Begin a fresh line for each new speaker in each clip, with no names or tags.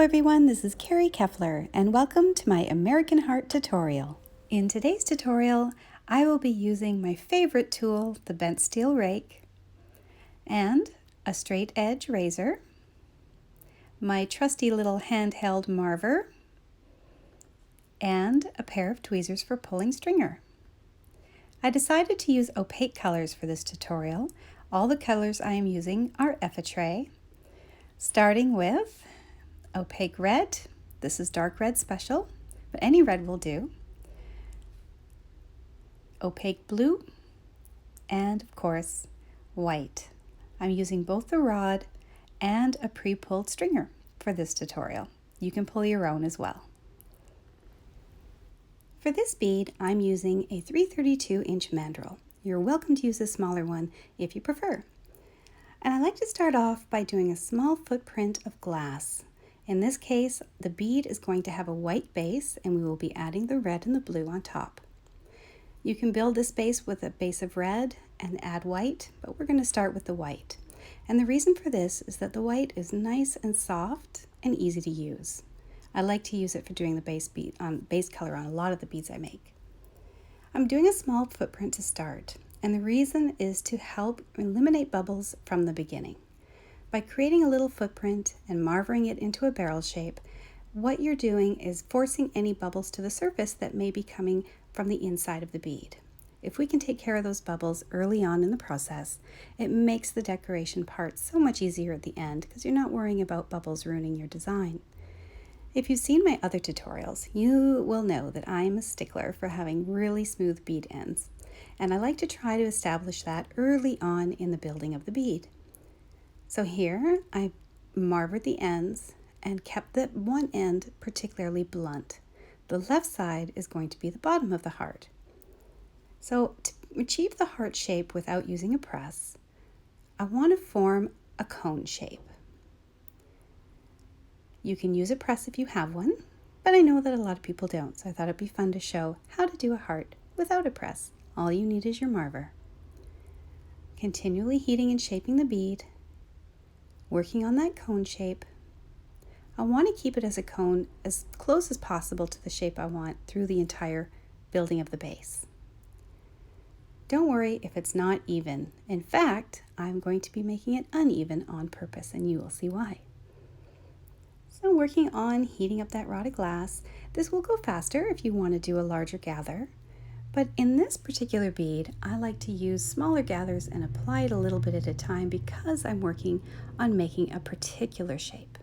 Hello everyone, this is Kerri Keffeler and welcome to my American Heart tutorial. In today's tutorial, I will be using my favorite tool, the bent steel rake, and a straight edge razor, my trusty little handheld marver, and a pair of tweezers for pulling stringer. I decided to use opaque colors for this tutorial. All the colors I am using are effetray, starting with opaque red. This is dark red special, but any red will do. Opaque blue, and of course, white. I'm using both the rod and a pre-pulled stringer for this tutorial. You can pull your own as well. For this bead, I'm using a 332-inch mandrel. You're welcome to use a smaller one if you prefer. And I like to start off by doing a small footprint of glass. In this case, the bead is going to have a white base and we will be adding the red and the blue on top. You can build this base with a base of red and add white, but we're going to start with the white. And the reason for this is that the white is nice and soft and easy to use. I like to use it for doing the base color on a lot of the beads I make. I'm doing a small footprint to start, and the reason is to help eliminate bubbles from the beginning. By creating a little footprint and marvering it into a barrel shape, what you're doing is forcing any bubbles to the surface that may be coming from the inside of the bead. If we can take care of those bubbles early on in the process, it makes the decoration part so much easier at the end because you're not worrying about bubbles ruining your design. If you've seen my other tutorials, you will know that I am a stickler for having really smooth bead ends, and I like to try to establish that early on in the building of the bead. So here I marvered the ends and kept the one end particularly blunt. The left side is going to be the bottom of the heart. So to achieve the heart shape without using a press, I want to form a cone shape. You can use a press if you have one, but I know that a lot of people don't, so I thought it'd be fun to show how to do a heart without a press. All you need is your marver. Continually heating and shaping the bead, working on that cone shape. I want to keep it as a cone as close as possible to the shape I want through the entire building of the base. Don't worry if it's not even. In fact, I'm going to be making it uneven on purpose, and you will see why. So working on heating up that rod of glass. This will go faster if you want to do a larger gather. But in this particular bead, I like to use smaller gathers and apply it a little bit at a time because I'm working on making a particular shape.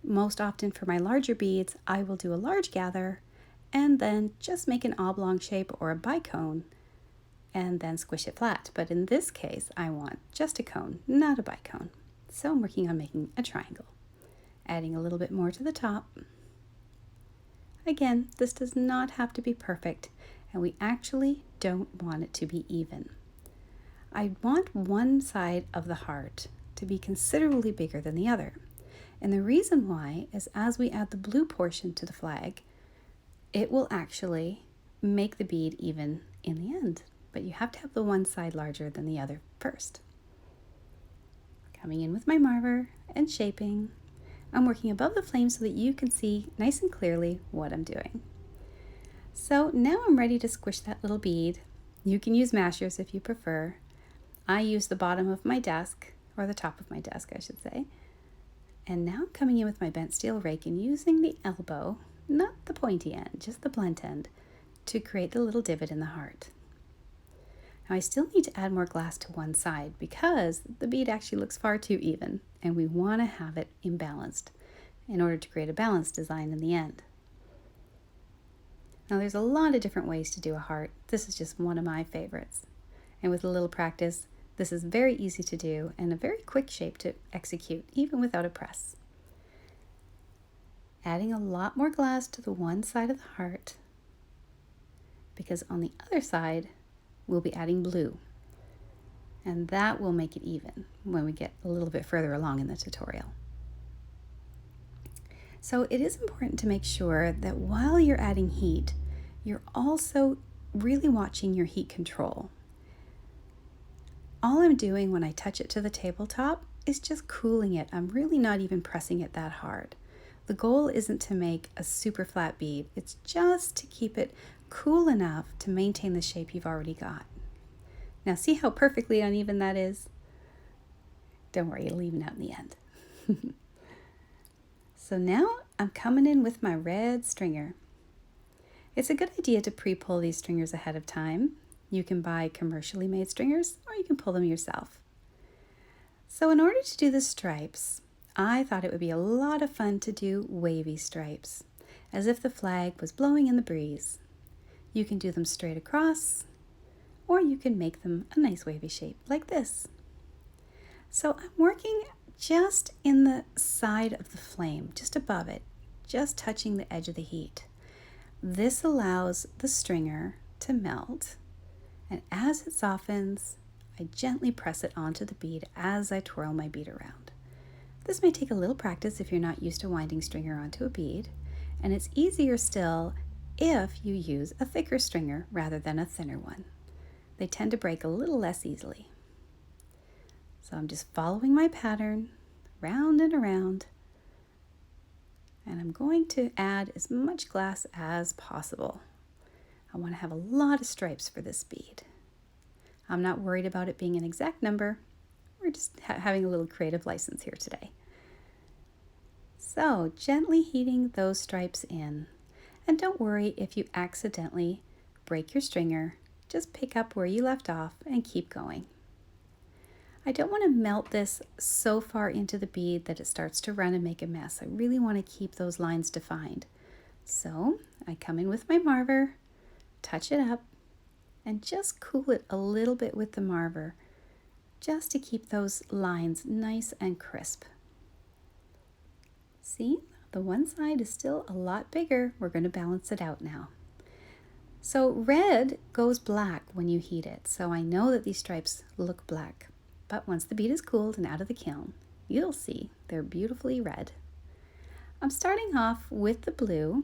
Most often for my larger beads, I will do a large gather and then just make an oblong shape or a bicone and then squish it flat. But in this case, I want just a cone, not a bicone. So I'm working on making a triangle, adding a little bit more to the top. Again, this does not have to be perfect, and we actually don't want it to be even. I want one side of the heart to be considerably bigger than the other. And the reason why is as we add the blue portion to the flag, it will actually make the bead even in the end. But you have to have the one side larger than the other first. Coming in with my marver and shaping. I'm working above the flame so that you can see nice and clearly what I'm doing. So now I'm ready to squish that little bead. You can use mashers if you prefer. I use the bottom of my desk, or the top of my desk I should say. And now I'm coming in with my bent steel rake and using the elbow, not the pointy end, just the blunt end, to create the little divot in the heart. Now I still need to add more glass to one side because the bead actually looks far too even and we want to have it imbalanced in order to create a balanced design in the end. Now there's a lot of different ways to do a heart. This is just one of my favorites. And with a little practice, this is very easy to do and a very quick shape to execute even without a press. Adding a lot more glass to the one side of the heart because on the other side we'll be adding blue, and that will make it even when we get a little bit further along in the tutorial. So it is important to make sure that while you're adding heat, you're also really watching your heat control. All I'm doing when I touch it to the tabletop is just cooling it. I'm really not even pressing it that hard. The goal isn't to make a super flat bead. It's just to keep it cool enough to maintain the shape you've already got. Now see how perfectly uneven that is? Don't worry, it'll even out in the end. So now I'm coming in with my red stringer. It's a good idea to pre-pull these stringers ahead of time. You can buy commercially made stringers or you can pull them yourself. So in order to do the stripes, I thought it would be a lot of fun to do wavy stripes, as if the flag was blowing in the breeze. You can do them straight across, or you can make them a nice wavy shape like this. So I'm working just in the side of the flame, just above it, just touching the edge of the heat. This allows the stringer to melt, and as it softens, I gently press it onto the bead as I twirl my bead around. This may take a little practice if you're not used to winding stringer onto a bead, and it's easier still if you use a thicker stringer rather than a thinner one. They tend to break a little less easily. So I'm just following my pattern round and around, and I'm going to add as much glass as possible. I want to have a lot of stripes for this bead. I'm not worried about it being an exact number. We're just having a little creative license here today. So gently heating those stripes in. And don't worry if you accidentally break your stringer. Just pick up where you left off and keep going. I don't want to melt this so far into the bead that it starts to run and make a mess. I really want to keep those lines defined. So I come in with my marver, touch it up, and just cool it a little bit with the marver, just to keep those lines nice and crisp. See, the one side is still a lot bigger. We're going to balance it out now. So red goes black when you heat it, so I know that these stripes look black. But once the bead is cooled and out of the kiln, you'll see they're beautifully red. I'm starting off with the blue,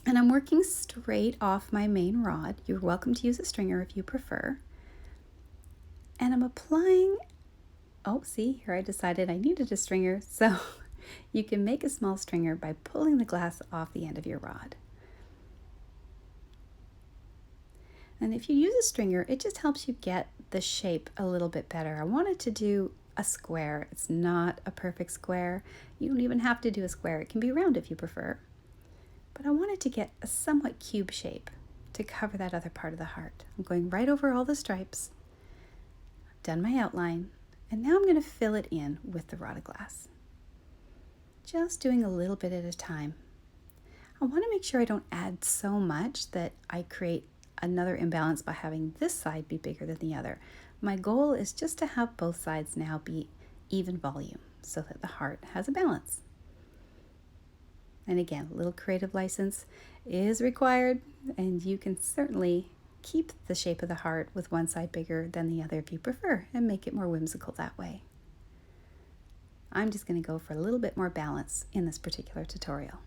and I'm working straight off my main rod. You're welcome to use a stringer if you prefer. And I'm applying, oh, see, here I decided I needed a stringer, so you can make a small stringer by pulling the glass off the end of your rod. And if you use a stringer, it just helps you get the shape a little bit better. I wanted to do a square. It's not a perfect square. You don't even have to do a square. It can be round if you prefer. But I wanted to get a somewhat cube shape to cover that other part of the heart. I'm going right over all the stripes. I've done my outline, and now I'm going to fill it in with the rod of glass. Just doing a little bit at a time. I want to make sure I don't add so much that I create another imbalance by having this side be bigger than the other. My goal is just to have both sides now be even volume so that the heart has a balance. And again, a little creative license is required, and you can certainly keep the shape of the heart with one side bigger than the other if you prefer and make it more whimsical that way. I'm just going to go for a little bit more balance in this particular tutorial.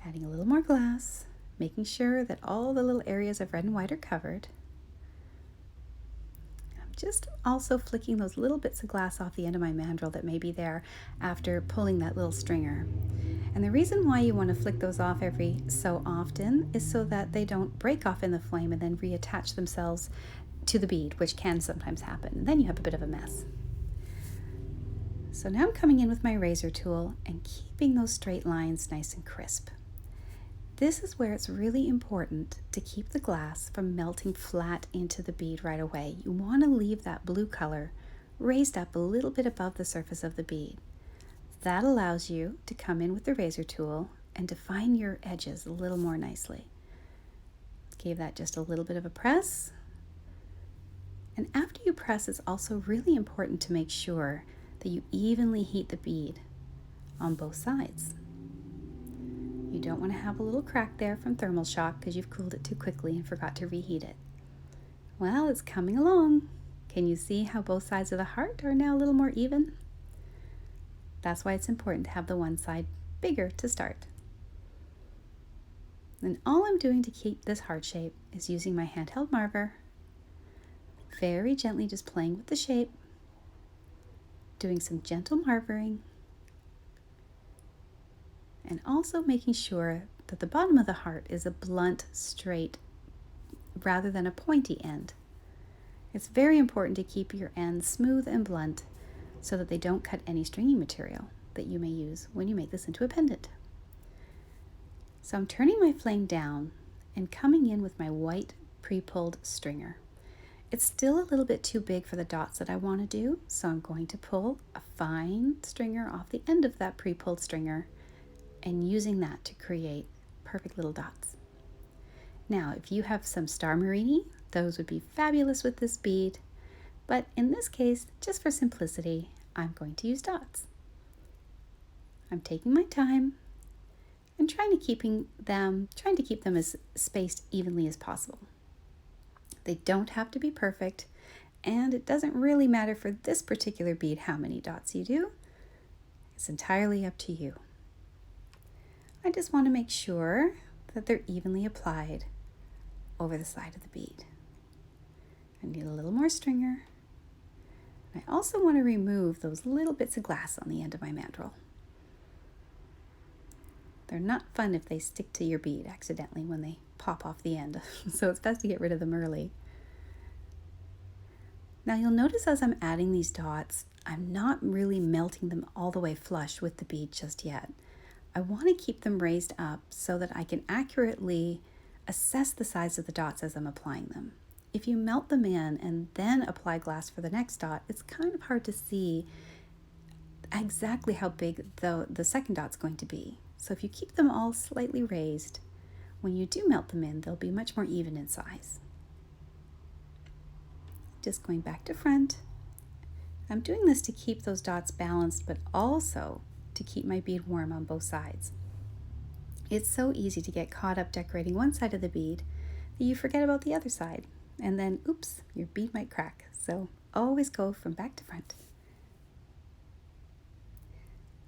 Adding a little more glass, making sure that all the little areas of red and white are covered. I'm just also flicking those little bits of glass off the end of my mandrel that may be there after pulling that little stringer. And the reason why you want to flick those off every so often is so that they don't break off in the flame and then reattach themselves to the bead, which can sometimes happen. And then you have a bit of a mess. So now I'm coming in with my razor tool and keeping those straight lines nice and crisp. This is where it's really important to keep the glass from melting flat into the bead right away. You want to leave that blue color raised up a little bit above the surface of the bead. That allows you to come in with the razor tool and define your edges a little more nicely. Give that just a little bit of a press. And after you press, it's also really important to make sure that you evenly heat the bead on both sides. You don't want to have a little crack there from thermal shock because you've cooled it too quickly and forgot to reheat it. Well, it's coming along. Can you see how both sides of the heart are now a little more even? That's why it's important to have the one side bigger to start. And all I'm doing to keep this heart shape is using my handheld marver, very gently just playing with the shape, doing some gentle marvering, and also making sure that the bottom of the heart is a blunt, straight, rather than a pointy end. It's very important to keep your ends smooth and blunt so that they don't cut any stringing material that you may use when you make this into a pendant. So I'm turning my flame down and coming in with my white pre-pulled stringer. It's still a little bit too big for the dots that I want to do, so I'm going to pull a fine stringer off the end of that pre-pulled stringer and using that to create perfect little dots. Now, if you have some Star Marini, those would be fabulous with this bead, but in this case, just for simplicity, I'm going to use dots. I'm taking my time and trying to keep them as spaced evenly as possible. They don't have to be perfect, and it doesn't really matter for this particular bead how many dots you do. It's entirely up to you. I just want to make sure that they're evenly applied over the side of the bead. I need a little more stringer. I also want to remove those little bits of glass on the end of my mandrel. They're not fun if they stick to your bead accidentally when they pop off the end, so it's best to get rid of them early. Now you'll notice as I'm adding these dots, I'm not really melting them all the way flush with the bead just yet. I want to keep them raised up so that I can accurately assess the size of the dots as I'm applying them. If you melt them in and then apply glass for the next dot, it's kind of hard to see exactly how big the second dot's going to be. So if you keep them all slightly raised, when you do melt them in, they'll be much more even in size. Just going back to front. I'm doing this to keep those dots balanced, but also to keep my bead warm on both sides. It's so easy to get caught up decorating one side of the bead that you forget about the other side, and then oops, your bead might crack. So always go from back to front.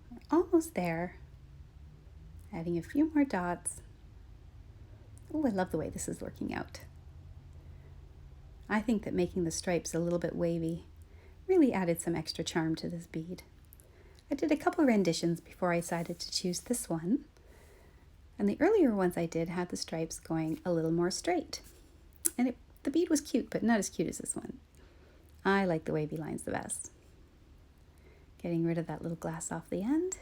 We're almost there. Adding a few more dots. Oh, I love the way this is working out. I think that making the stripes a little bit wavy really added some extra charm to this bead. I did a couple renditions before I decided to choose this one. And the earlier ones I did had the stripes going a little more straight. And the bead was cute, but not as cute as this one. I like the wavy lines the best. Getting rid of that little glass off the end.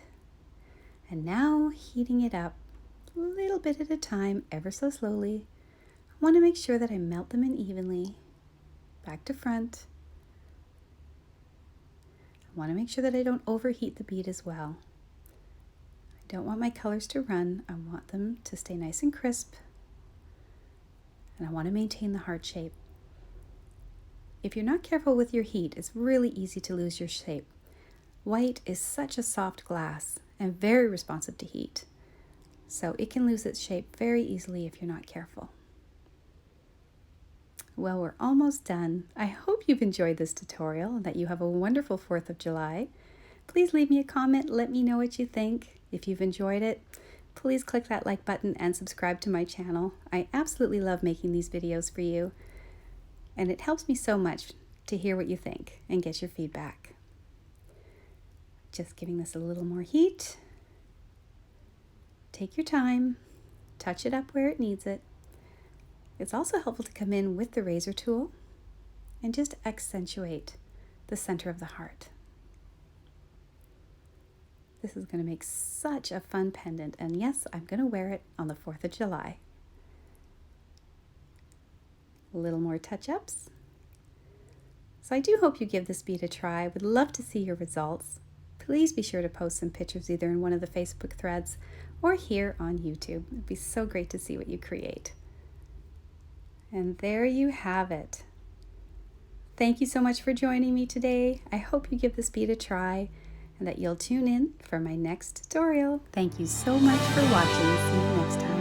And now heating it up a little bit at a time, ever so slowly. I want to make sure that I melt them in evenly. Back to front. I want to make sure that I don't overheat the bead as well. I don't want my colors to run. I want them to stay nice and crisp. And I want to maintain the heart shape. If you're not careful with your heat, it's really easy to lose your shape. White is such a soft glass and very responsive to heat, so it can lose its shape very easily if you're not careful. Well, we're almost done. I hope you've enjoyed this tutorial and that you have a wonderful 4th of July. Please leave me a comment, let me know what you think. If you've enjoyed it, please click that like button and subscribe to my channel. I absolutely love making these videos for you, and it helps me so much to hear what you think and get your feedback. Just giving this a little more heat. Take your time, touch it up where it needs it. It's also helpful to come in with the razor tool and just accentuate the center of the heart. This is going to make such a fun pendant, and yes, I'm going to wear it on the 4th of July. A little more touch-ups. So I do hope you give this bead a try. I would love to see your results. Please be sure to post some pictures either in one of the Facebook threads or here on YouTube. It'd be so great to see what you create. And there you have it. Thank you so much for joining me today. I hope you give this bead a try and that you'll tune in for my next tutorial. Thank you so much for watching. See you next time.